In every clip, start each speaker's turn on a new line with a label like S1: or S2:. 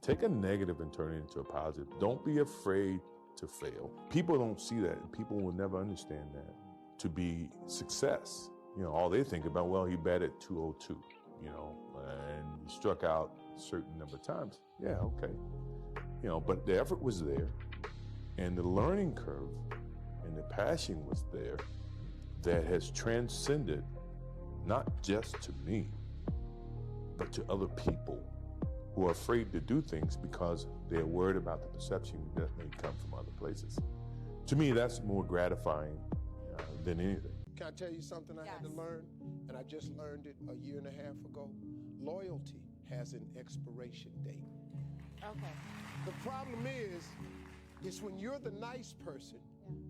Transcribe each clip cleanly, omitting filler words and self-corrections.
S1: Take a negative and turn it into a positive. Don't be afraid to fail. People don't see that, and people will never understand that to be success. You know, all they think about, well, he batted 202, you know, and he struck out a certain number of times. Yeah, okay. You know, but the effort was there, and the learning curve and the passion was there that has transcended not just to me, but to other people who are afraid to do things because they're worried about the perception that may come from other places. To me, that's more gratifying than anything.
S2: Can I tell you something I had to learn? And I just learned it a year and a half ago. Loyalty has an expiration date.
S3: Okay.
S2: The problem is when you're the nice person,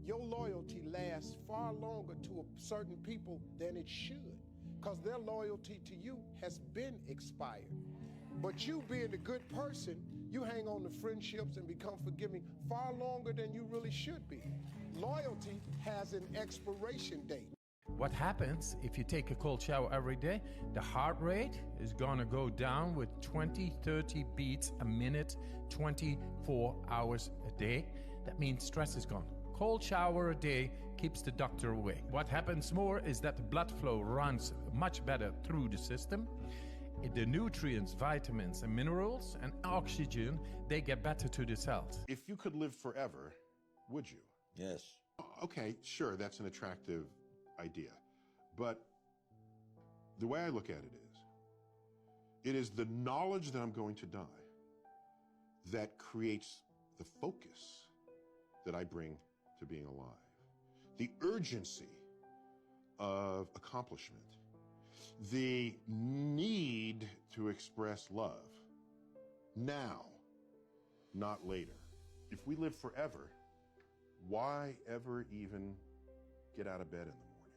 S2: your loyalty lasts far longer to a certain people than it should, because their loyalty to you has been expired. But you being a good person, you hang on to friendships and become forgiving far longer than you really should be. Loyalty has an expiration date.
S4: What happens if you take a cold shower every day? The heart rate is gonna go down with 20-30 beats a minute, 24 hours a day. That means stress is gone. Cold shower a day keeps the doctor away. What happens more is that the blood flow runs much better through the system. The nutrients, vitamins and minerals and oxygen, they get better to the cells.
S5: If you could live forever, would you?
S6: Yes.
S5: Okay, sure, that's an attractive idea. But the way I look at it is the knowledge that I'm going to die that creates the focus that I bring to being alive. The urgency of accomplishment. The need to express love now, not later. If we live forever, why ever even get out of bed in the morning?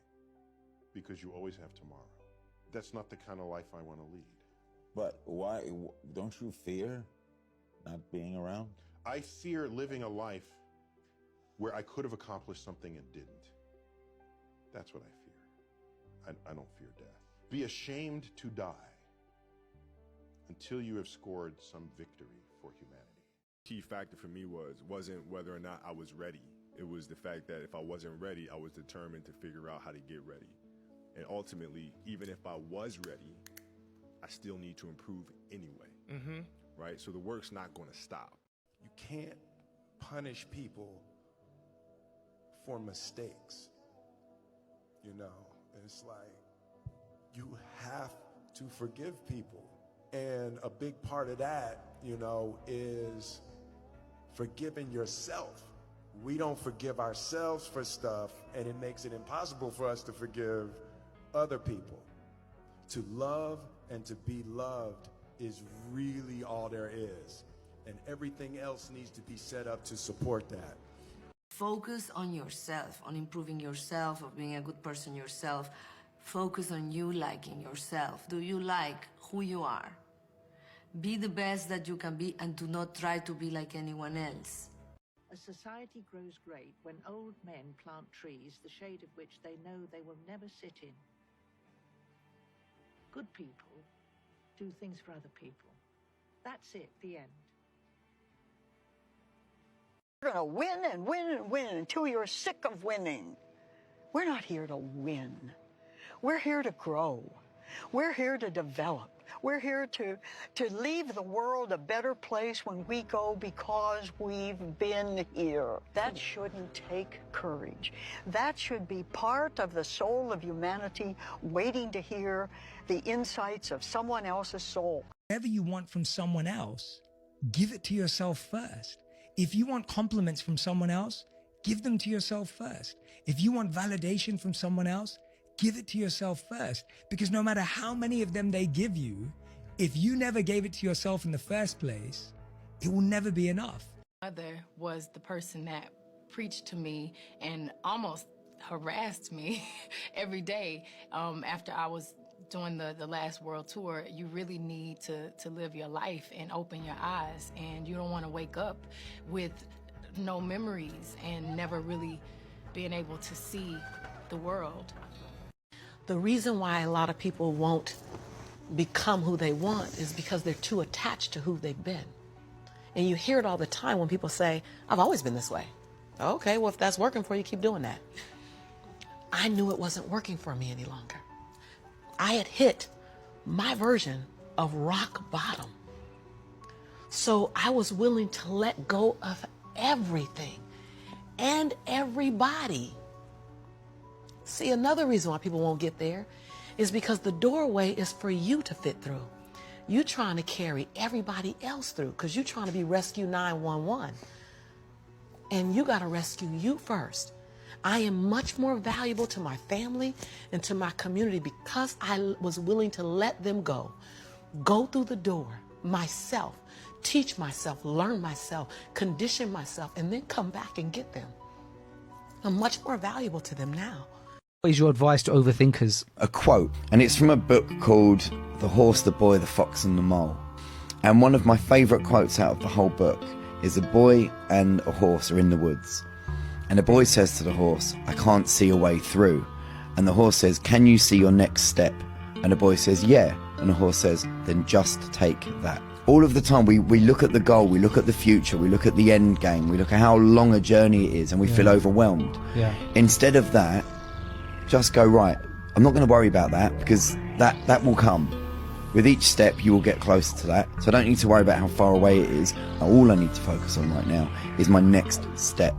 S5: Because you always have tomorrow. That's not the kind of life I want to lead.
S6: But why, don't you fear not being around?
S5: I fear living a life where I could have accomplished something and didn't. That's what I fear. I don't fear death. Be ashamed to die until you have scored some victory for humanity.
S7: Key factor for me wasn't whether or not I was ready. It was the fact that if I wasn't ready, I was determined to figure out how to get ready. And ultimately, even if I was ready, I still need to improve anyway, right? So the work's not going to stop.
S2: You can't punish people for mistakes, you know? It's like, you have to forgive people. And a big part of that, you know, is forgiving yourself. We don't forgive ourselves for stuff, and it makes it impossible for us to forgive other people. To love and to be loved is really all there is. And everything else needs to be set up to support that.
S3: Focus on yourself, on improving yourself, of being a good person yourself. Focus on you liking yourself. Do you like who you are? Be the best that you can be and do not try to be like anyone else.
S8: A society grows great when old men plant trees, the shade of which they know they will never sit in. Good people do things for other people. That's it, the end.
S9: We're going to win and win and win until you're sick of winning. We're not here to win. We're here to grow. We're here to develop. We're here to leave the world a better place when we go because we've been here. That shouldn't take courage. That should be part of the soul of humanity, waiting to hear the insights of someone else's soul.
S10: Whatever you want from someone else, give it to yourself first. If you want compliments from someone else, give them to yourself first. If you want validation from someone else, give it to yourself first. Because no matter how many of them they give you, if you never gave it to yourself in the first place, it will never be enough.
S11: My mother was the person that preached to me and almost harassed me every day after I was doing the last world tour. You really need to live your life and open your eyes, and you don't want to wake up with no memories and never really being able to see the world.
S8: The reason why a lot of people won't become who they want is because they're too attached to who they've been.
S12: And you hear it all the time when people say, I've always been this way. Okay, well, if that's working for you, keep doing that. I knew it wasn't working for me any longer. I had hit my version of rock bottom. So I was willing to let go of everything and everybody. See, another reason why people won't get there is because the doorway is for you to fit through. You trying to carry everybody else through because you're trying to be Rescue 911. And you got to rescue you first. I am much more valuable to my family and to my community because I was willing to let them go through the door myself, teach myself, learn myself, condition myself, and then come back and get them. I'm much more valuable to them now.
S13: What is your advice to overthinkers?
S14: A quote, and it's from a book called The Horse, the Boy, the Fox and the Mole. And one of my favourite quotes out of the whole book is a boy and a horse are in the woods. And the boy says to the horse, I can't see a way through. And the horse says, can you see your next step? And the boy says, yeah. And the horse says, then just take that. All of the time we look at the goal, we look at the future, we look at the end game, we look at how long a journey it is, and we feel overwhelmed.
S13: Yeah.
S14: Instead of that, just go, right, I'm not going to worry about that because that will come. With each step, you will get closer to that. So I don't need to worry about how far away it is. All I need to focus on right now is my next step.